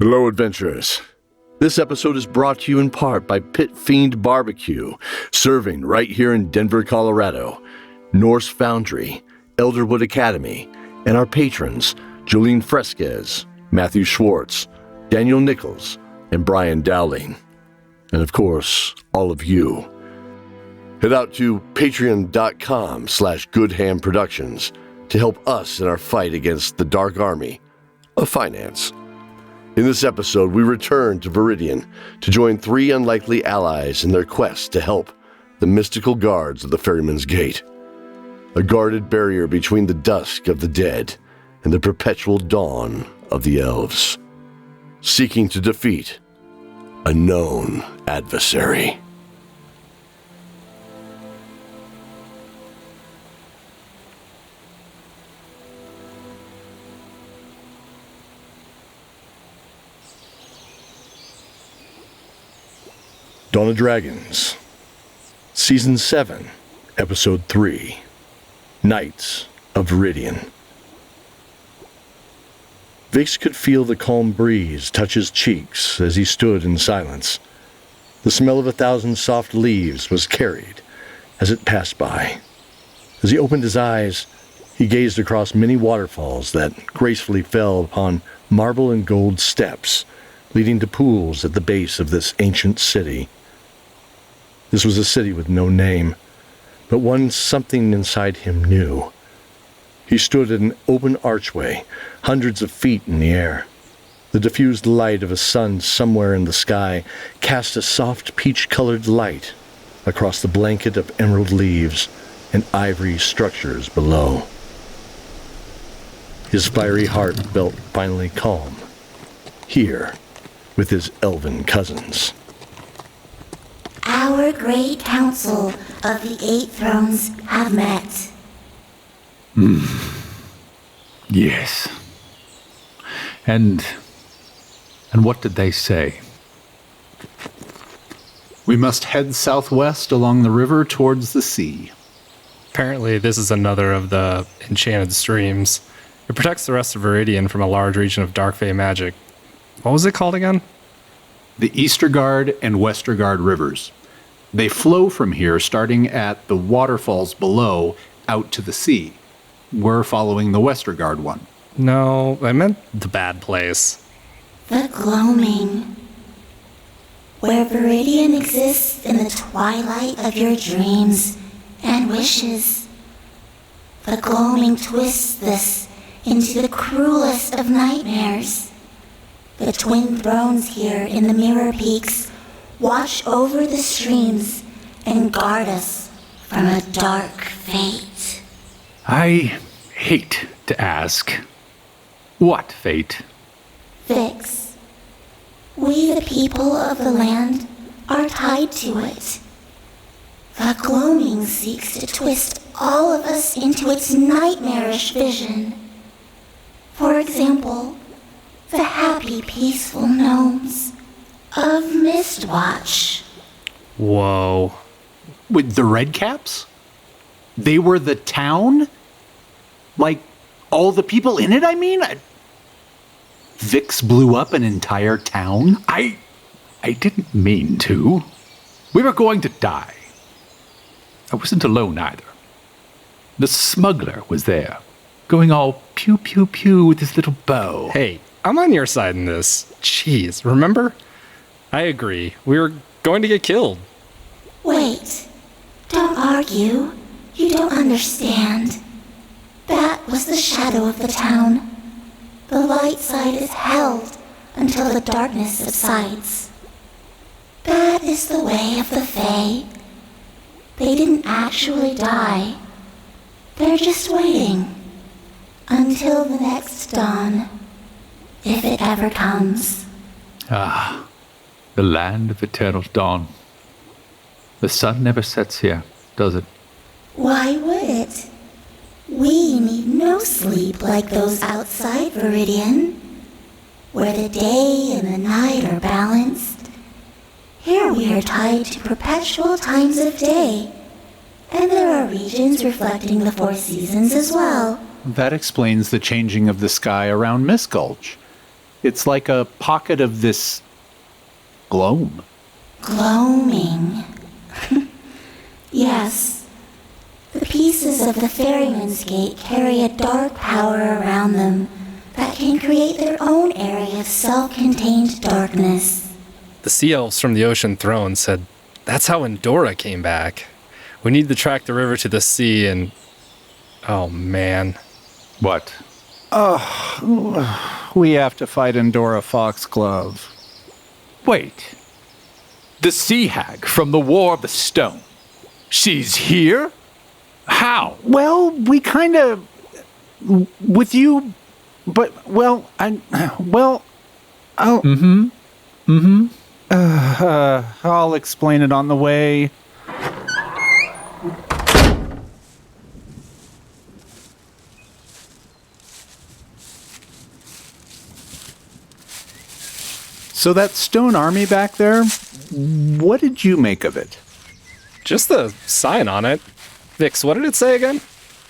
Hello, adventurers. This episode is brought to you in part by Pit Fiend Barbecue, serving right here in Denver, Colorado, Norse Foundry, Elderwood Academy, and our patrons, Jolene Fresquez, Matthew Schwartz, Daniel Nichols, and Brian Dowling. And of course, all of you. Head out to patreon.com/goodhamproductions to help us in our fight against the Dark Army of Finance. In this episode, we return to Viridian to join three unlikely allies in their quest to help the mystical guards of the Ferryman's Gate, a guarded barrier between the dusk of the dead and the perpetual dawn of the elves, seeking to defeat a known adversary. Dawn of Dragons, Season 7, Episode 3, Knights of Viridian. Vix could feel the calm breeze touch his cheeks as he stood in silence. The smell of 1,000 soft leaves was carried as it passed by. As he opened his eyes, he gazed across many waterfalls that gracefully fell upon marble and gold steps, leading to pools at the base of this ancient city. This was a city with no name, but one something inside him knew. He stood at an open archway, hundreds of feet in the air. The diffused light of a sun somewhere in the sky cast a soft peach-colored light across the blanket of emerald leaves and ivory structures below. His fiery heart felt finally calm, here with his elven cousins. Our great council of the 8 thrones have met. Yes. And what did they say? We must head southwest along the river towards the sea. Apparently, this is another of the enchanted streams. It protects the rest of Viridian from a large region of dark fae magic. What was it called again? The Eastergard and Westergard rivers. They flow from here, starting at the waterfalls below, out to the sea. We're following the Westergard one. No, I meant the bad place. The gloaming. Where Viridian exists in the twilight of your dreams and wishes. The gloaming twists this into the cruelest of nightmares. The twin thrones here in the Mirror Peaks watch over the streams and guard us from a dark fate. I hate to ask. What fate? Vix, we the people of the land are tied to it. The gloaming seeks to twist all of us into its nightmarish vision. For example, the happy, peaceful gnomes of Mistwatch. Whoa. With the Redcaps? They were the town? Like, all the people in it, I mean? Vix blew up an entire town? I didn't mean to. We were going to die. I wasn't alone either. The smuggler was there, going all pew pew pew with his little bow. Hey, I'm on your side in this. Jeez, remember? I agree. We were going to get killed. Wait. Don't argue. You don't understand. That was the shadow of the town. The light side is held until the darkness subsides. That is the way of the Fae. They didn't actually die. They're just waiting until the next dawn, if it ever comes. Ah, the land of eternal dawn. The sun never sets here, does it? Why would it? We need no sleep like those outside Viridian, where the day and the night are balanced. Here we are tied to perpetual times of day, and there are regions reflecting the 4 seasons as well. That explains the changing of the sky around Mist Gulch. It's like a pocket of this gloam. Gloaming. Yes. The pieces of the Ferryman's Gate carry a dark power around them that can create their own area of self-contained darkness. The sea elves from the Ocean Throne said that's how Endora came back. We need to track the river to the sea and... Oh, man. What? We have to fight Endora Foxglove. Wait. The sea hag from the War of the Stone. She's here? How? Well, we kind of... With you... But, well, I'll... I'll explain it on the way. So that stone army back there, what did you make of it? Just the sign on it. Vix, what did it say again?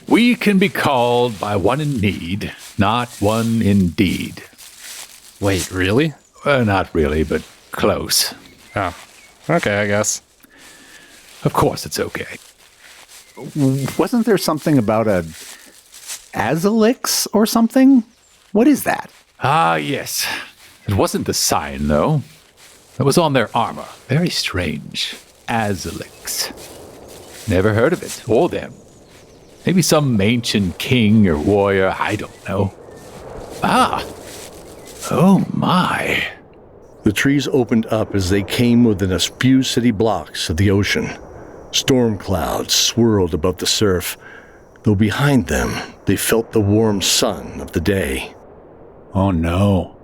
We can be called by one in need, not one in deed. Wait, really? Not really, but close. Oh, okay, I guess. Of course it's okay. Wasn't there something about a Azalix or something? What is that? Ah, yes. It wasn't the sign, though. It was on their armor. Very strange. Azalix. Never heard of it, or them. Maybe some ancient king or warrior, I don't know. Ah! Oh my. The trees opened up as they came within a few city blocks of the ocean. Storm clouds swirled above the surf, though behind them they felt the warm sun of the day. Oh no.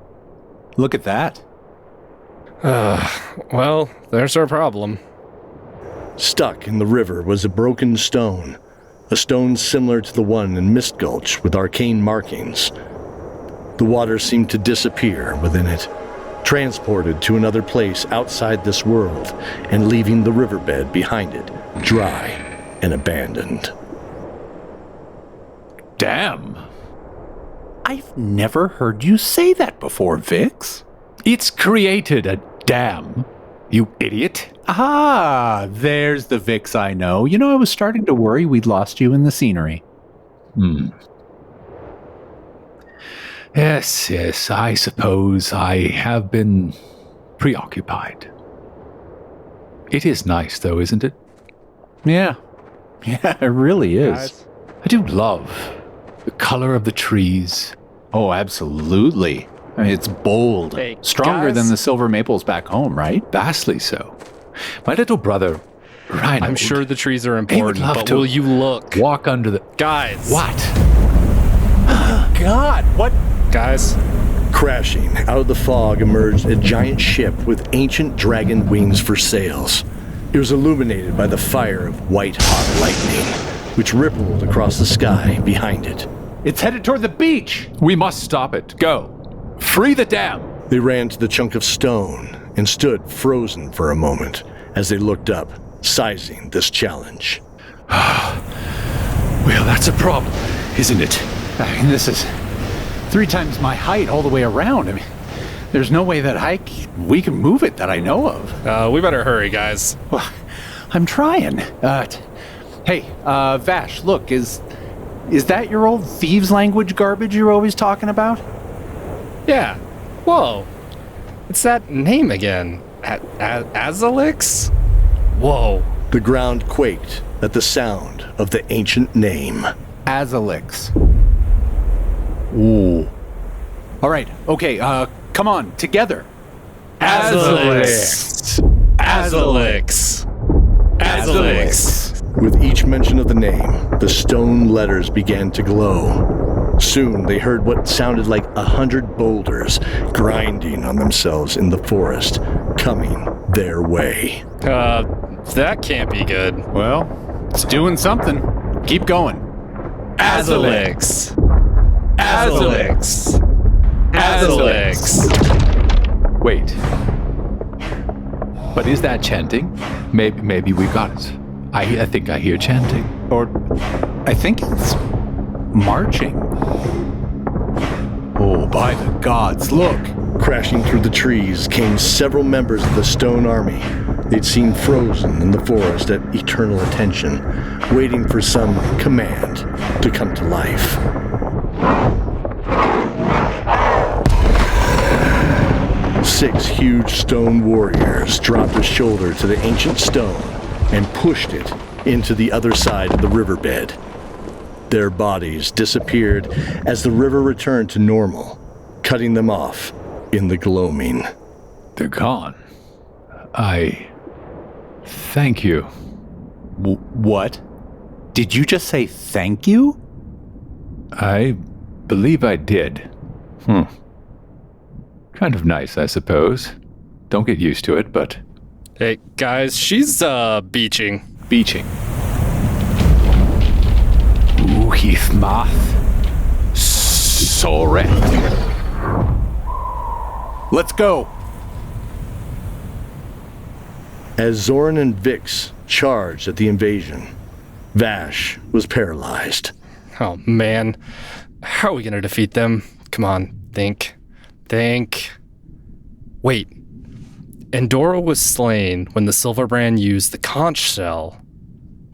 Look at that. Well, there's our problem. Stuck in the river was a broken stone, a stone similar to the one in Mist Gulch with arcane markings. The water seemed to disappear within it, transported to another place outside this world and leaving the riverbed behind it, dry and abandoned. Damn. I've never heard you say that before, Vix. It's created a dam, you idiot. Ah, there's the Vix I know. You know, I was starting to worry we'd lost you in the scenery. Yes, I suppose I have been preoccupied. It is nice, though, isn't it? Yeah, it really is. Guys? I do love the color of the trees. Oh, absolutely. I mean, it's bold. Hey, Stronger guys? than the silver maples back home, right? Vastly so. My little brother, Rhino. I'm sure the trees are he would important, love but to will you look? walk under the... Guys! What? God, what? Guys? Crashing out of the fog emerged a giant ship with ancient dragon wings for sails. It was illuminated by the fire of white-hot lightning, which rippled across the sky behind it. It's headed toward the beach. We must stop it. Go. Free the dam. They ran to the chunk of stone and stood frozen for a moment as they looked up, sizing this challenge. Well, that's a problem, isn't it? I mean, this is 3 times my height all the way around. I mean, there's no way that we can move it that I know of. We better hurry, guys. Well, I'm trying. Hey, Vash, look, is that your old thieves' language garbage you're always talking about? Yeah. Whoa. It's that name again. Azalix? Whoa. The ground quaked at the sound of the ancient name. Azalix. Ooh. All right, okay, come on, together. Azalix. Azalix. Azalix. With each mention of the name, the stone letters began to glow. Soon they heard what sounded like 100 boulders grinding on themselves in the forest, coming their way. That can't be good. Well, it's doing something. Keep going. Azalix. Azalix. Azalix. Wait. But is that chanting? Maybe we got it. I think I hear chanting. Or I think it's marching. Oh, by the gods, look! Crashing through the trees came several members of the Stone Army. They'd seen frozen in the forest at eternal attention, waiting for some command to come to life. Six huge stone warriors dropped a shoulder to the ancient stone and pushed it into the other side of the riverbed. Their bodies disappeared as the river returned to normal, cutting them off in the gloaming. They're gone. Thank you. What? Did you just say thank you? I believe I did. Kind of nice, I suppose. Don't get used to it, but... Hey, guys, she's, beaching. Beaching. Ooh, heath moth. Sorcerer. Let's go. As ZORIN and Vix charged at the invasion, VASH was paralyzed. Oh, man. How are we gonna defeat them? Come on, think. Wait. Andorra was slain when the Silverbrand used the conch shell.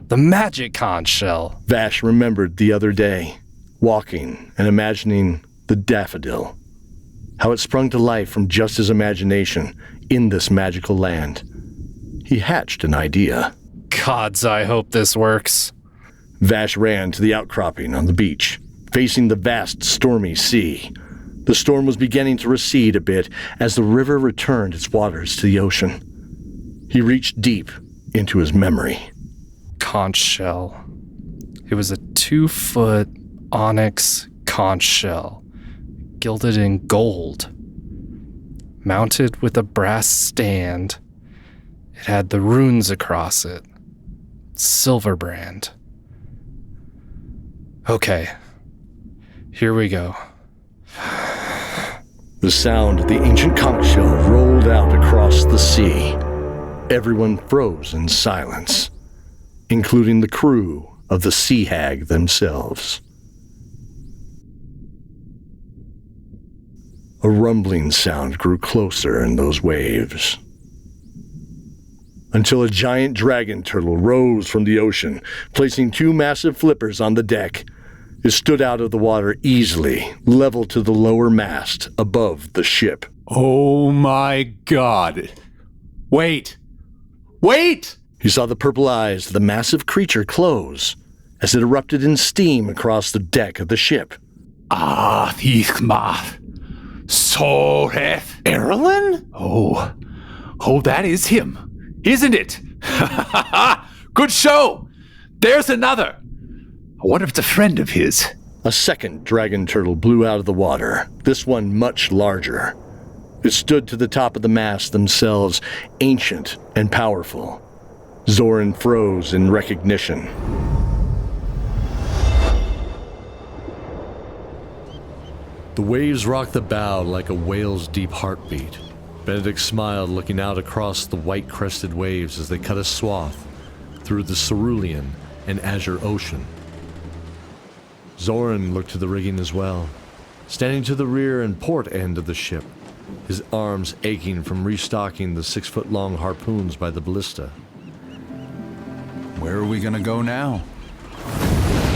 The magic conch shell. VASH remembered the other day, walking and imagining the daffodil. How it sprung to life from just his imagination in this magical land. He hatched an idea. Gods, I hope this works. VASH ran to the outcropping on the beach, facing the vast stormy sea. The storm was beginning to recede a bit as the river returned its waters to the ocean. He reached deep into his memory. Conch shell. It was a 2-foot onyx conch shell, gilded in gold, mounted with a brass stand. It had the runes across it. Silverbrand. Okay. Here we go. The sound of the ancient conch shell rolled out across the sea. Everyone froze in silence, including the crew of the Sea Hag themselves. A rumbling sound grew closer in those waves, until a giant dragon turtle rose from the ocean, placing 2 massive flippers on the deck. It stood out of the water easily, level to the lower mast above the ship. Oh my god. Wait! He saw the purple eyes of the massive creature close as it erupted in steam across the deck of the ship. Ah, heath moth. Sorcerer. Erlen? Oh, that is him, isn't it? Good show! There's another! I wonder if it's a friend of his. A second dragon turtle blew out of the water, this one much larger. It stood to the top of the mast themselves, ancient and powerful. ZORIN froze in recognition. The waves rocked the bow like a whale's deep heartbeat. Benedict smiled, looking out across the white-crested waves as they cut a swath through the cerulean and azure ocean. ZORIN looked to the rigging as well, standing to the rear and port end of the ship, his arms aching from restocking the 6-foot-long harpoons by the ballista. Where are we gonna go now?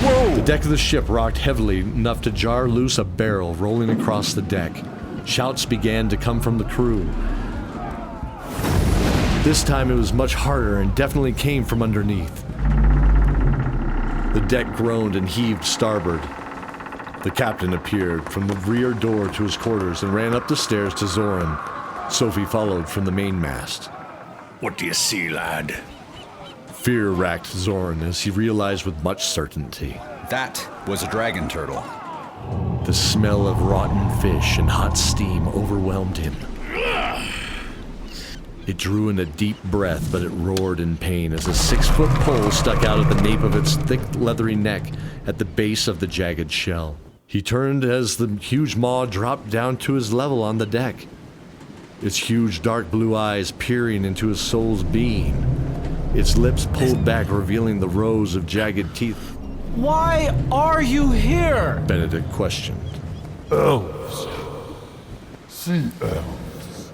Whoa! The deck of the ship rocked heavily enough to jar loose a barrel rolling across the deck. Shouts began to come from the crew. This time it was much harder and definitely came from underneath. The deck groaned and heaved starboard. The captain appeared from the rear door to his quarters and ran up the stairs to ZORIN. Sophie followed from the mainmast. What do you see, lad? Fear racked ZORIN as he realized with much certainty. That was a dragon turtle. The smell of rotten fish and hot steam overwhelmed him. It drew in a deep breath, but it roared in pain as a 6-foot pole stuck out of the nape of its thick, leathery neck at the base of the jagged shell. He turned as the huge maw dropped down to his level on the deck, its huge dark blue eyes peering into his soul's being, its lips pulled back, revealing the rows of jagged teeth. Why are you here? Benedict questioned. Elves. Sea elves.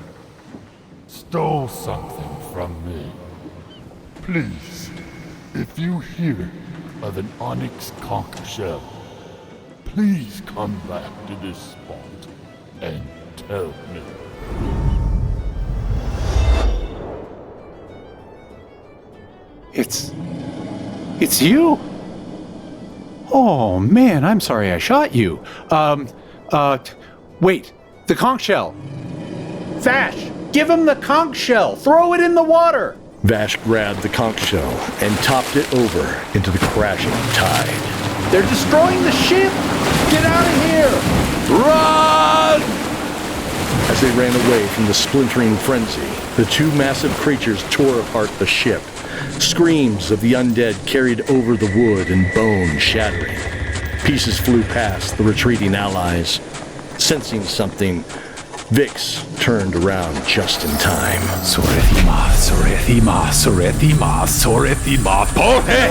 Stole something from me. Please, if you hear of an onyx conch shell, please come back to this spot and tell me. It's you? Oh, man, I'm sorry I shot you. Wait, the conch shell. Vash, give him the conch shell. Throw it in the water. Vash grabbed the conch shell and topped it over into the crashing tide. They're destroying the ship. Get out of here. Run! As they ran away from the splintering frenzy, the two massive creatures tore apart the ship. Screams of the undead carried over the wood and bone shattering. Pieces flew past the retreating allies. Sensing something, Vix turned around just in time. Sorethima, Sorethima, Sorethima, Sorethima, Pohe!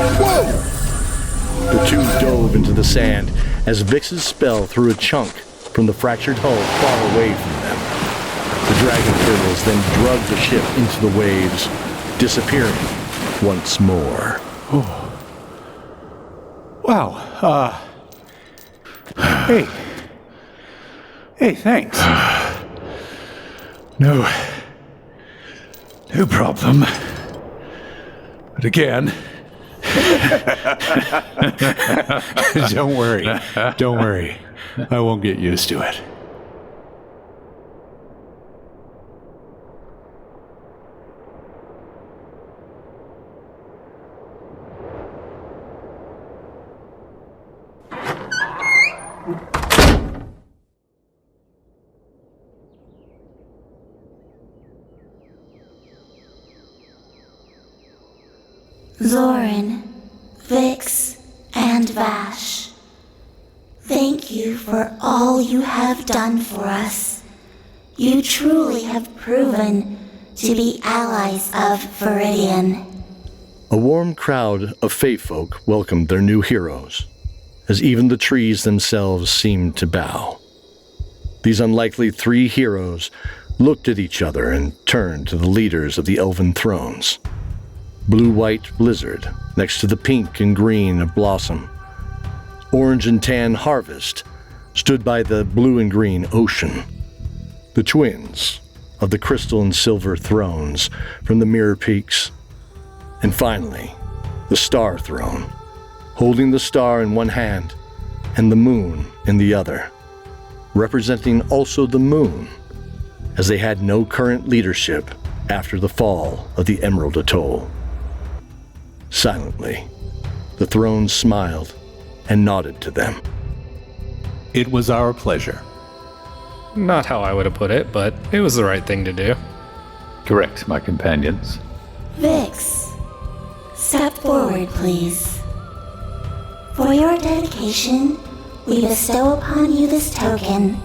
The two dove into the sand as Vix's spell threw a chunk from the fractured hull far away from them. The dragon turtles then dragged the ship into the waves, disappearing once more. Wow, Hey, thanks. No problem. But again, don't worry. I won't get used to it. ZORIN, Vix, and VASH. Thank you for all you have done for us. You truly have proven to be allies of Viridian. A warm crowd of Fey folk welcomed their new heroes, as even the trees themselves seemed to bow. These unlikely three heroes looked at each other and turned to the leaders of the elven thrones. Blue-white Blizzard next to the pink and green of Blossom. Orange and tan Harvest stood by the blue and green Ocean. The twins of the crystal and silver thrones from the Mirror Peaks. And finally, the Star Throne, holding the star in one hand and the moon in the other, representing also the moon, as they had no current leadership after the fall of the Emerald Atoll. Silently, the thrones smiled and nodded to them. It was our pleasure. Not how I would have put it, but it was the right thing to do. Correct, my companions. Vix, step forward, please. For your dedication, we bestow upon you this token.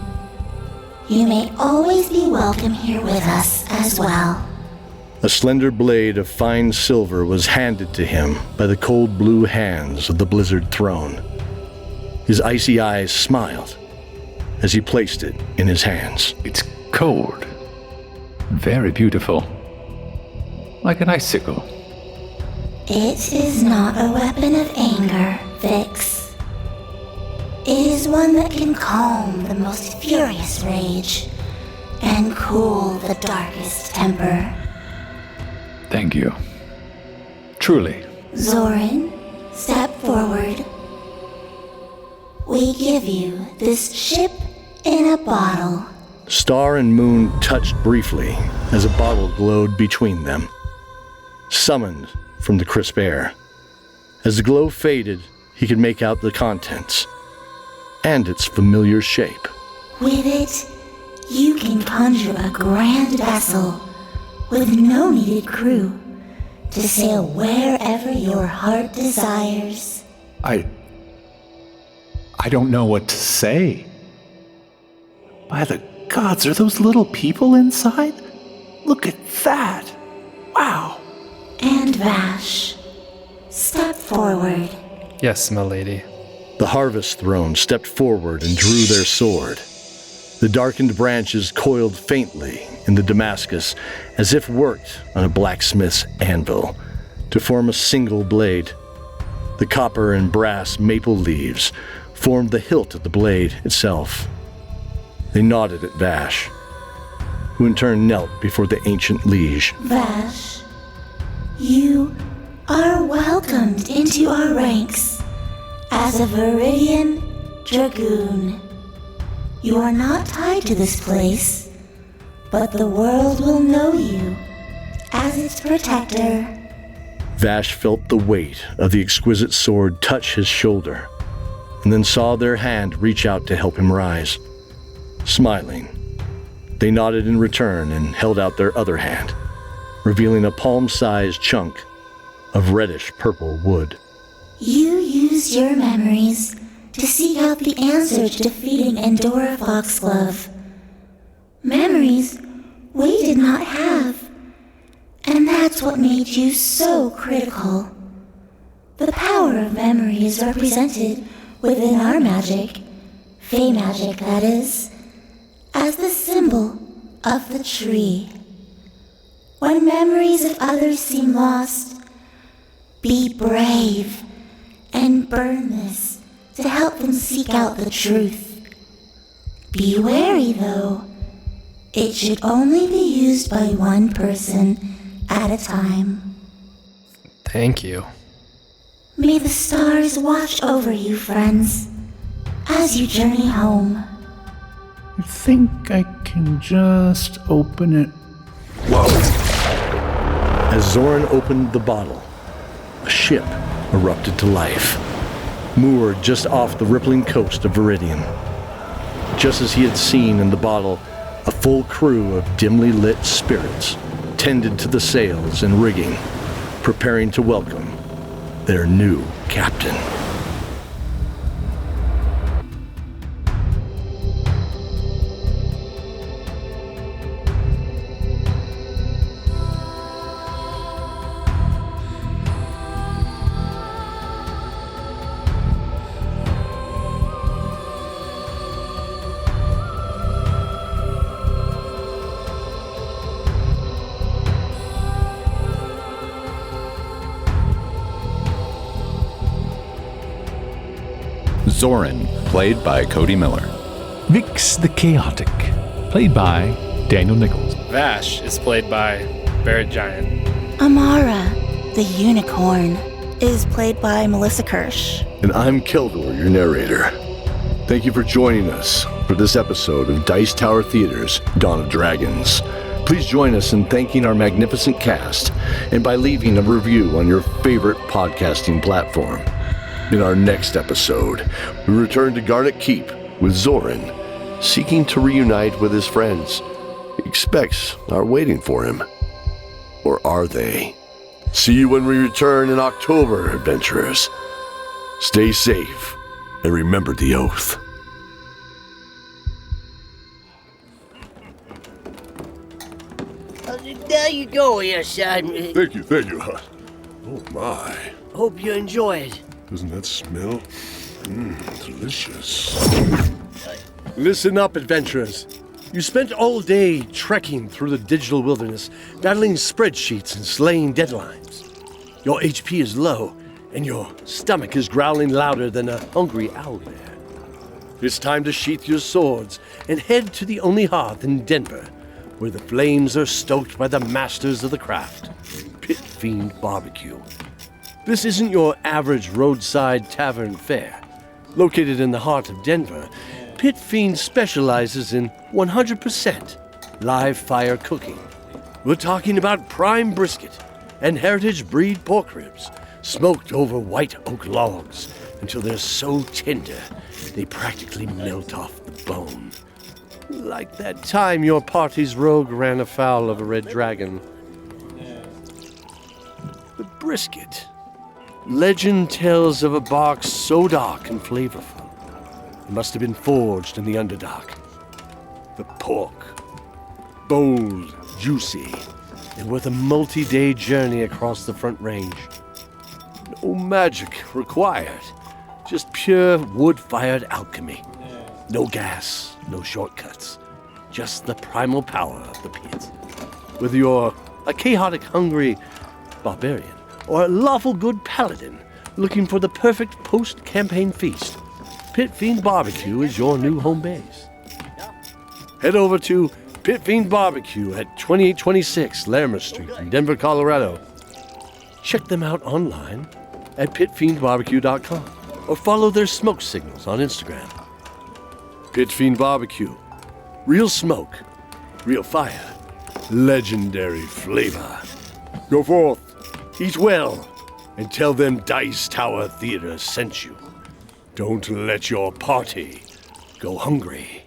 You may always be welcome here with us as well. A slender blade of fine silver was handed to him by the cold blue hands of the Blizzard Throne. His icy eyes smiled as he placed it in his hands. It's cold. Very beautiful. Like an icicle. It is not a weapon of anger, Vix. It is one that can calm the most furious rage and cool the darkest temper. Thank you. Truly. ZORIN, step forward. We give you this ship in a bottle. Star and moon touched briefly as a bottle glowed between them, summoned from the crisp air. As the glow faded, he could make out the contents and its familiar shape. With it, you can conjure a grand vessel with no needed crew to sail wherever your heart desires. I don't know what to say. By the gods, are those little people inside? Look at that! Wow! And VASH, step forward. Yes, my lady. The harvest throne stepped forward and drew their sword. The darkened branches coiled faintly in the Damascus as if worked on a blacksmith's anvil to form a single blade. The copper and brass maple leaves formed the hilt of the blade itself. They nodded at VASH, who in turn knelt before the ancient liege. VASH, you are welcomed into our ranks as a Viridian Dragoon. You are not tied to this place, but the world will know you as its protector. VASH felt the weight of the exquisite sword touch his shoulder, and then saw their hand reach out to help him rise. Smiling, they nodded in return and held out their other hand, revealing a palm-sized chunk of reddish-purple wood. You used your memories to seek out the answer to defeating Endora Foxglove. Memories we did not have, and that's what made you so critical. The power of memory is represented within our magic, Fey magic that is, as the symbol of the tree. When memories of others seem lost, be brave and burn this to help them seek out the truth. Be wary though. It should only be used by one person at a time. Thank you. May the stars watch over you, friends, as you journey home. I think I can just open it. As ZORIN opened the bottle, a ship erupted to life, moored just off the rippling coast of Viridian. Just as he had seen in the bottle, a full crew of dimly lit spirits tended to the sails and rigging, preparing to welcome their new captain. ZORIN, played by Cody Miller. Vix the Chaotic, played by Daniel Nichols. VASH is played by Barret Giant. AMARA, the unicorn, is played by Melissa Kersh. And I'm KELDOR, your narrator. Thank you for joining us for this episode of Dice Tower Theater's Dawn of Dragons. Please join us in thanking our magnificent cast and by leaving a review on your favorite podcasting platform. In our next episode, we return to Garnet Keep with ZORIN, seeking to reunite with his friends. He expects are waiting for him. Or are they? See you when we return in October, adventurers. Stay safe and remember the oath. There you go, your son. Thank you. Oh my. Hope you enjoy it. Doesn't that smell? Delicious. Listen up, adventurers. You spent all day trekking through the digital wilderness, battling spreadsheets and slaying deadlines. Your HP is low, and your stomach is growling louder than a hungry owlbear. It's time to sheath your swords and head to the only hearth in Denver, where the flames are stoked by the masters of the craft, Pit Fiend Barbecue. This isn't your average roadside tavern fare. Located in the heart of Denver, Pit Fiend specializes in 100% live fire cooking. We're talking about prime brisket and heritage breed pork ribs, smoked over white oak logs until they're so tender they practically melt off the bone. Like that time your party's rogue ran afoul of a red dragon. The brisket. Legend tells of a bark so dark and flavorful, it must have been forged in the Underdark. The pork, bold, juicy, and worth a multi-day journey across the Front Range. No magic required, Just pure wood-fired alchemy. No gas, no shortcuts. Just the primal power of the pit. Whether you're a chaotic, hungry barbarian or a lawful good paladin looking for the perfect post-campaign feast, Pit Fiend Barbecue is your new home base. Head over to Pit Fiend Barbecue at 2826 Larimer Street in Denver, Colorado. Check them out online at pitfiendbarbecue.com or follow their smoke signals on Instagram. Pit Fiend Barbecue. Real smoke, real fire, legendary flavor. Go forth, eat well, and tell them Dice Tower Theater sent you. Don't let your party go hungry.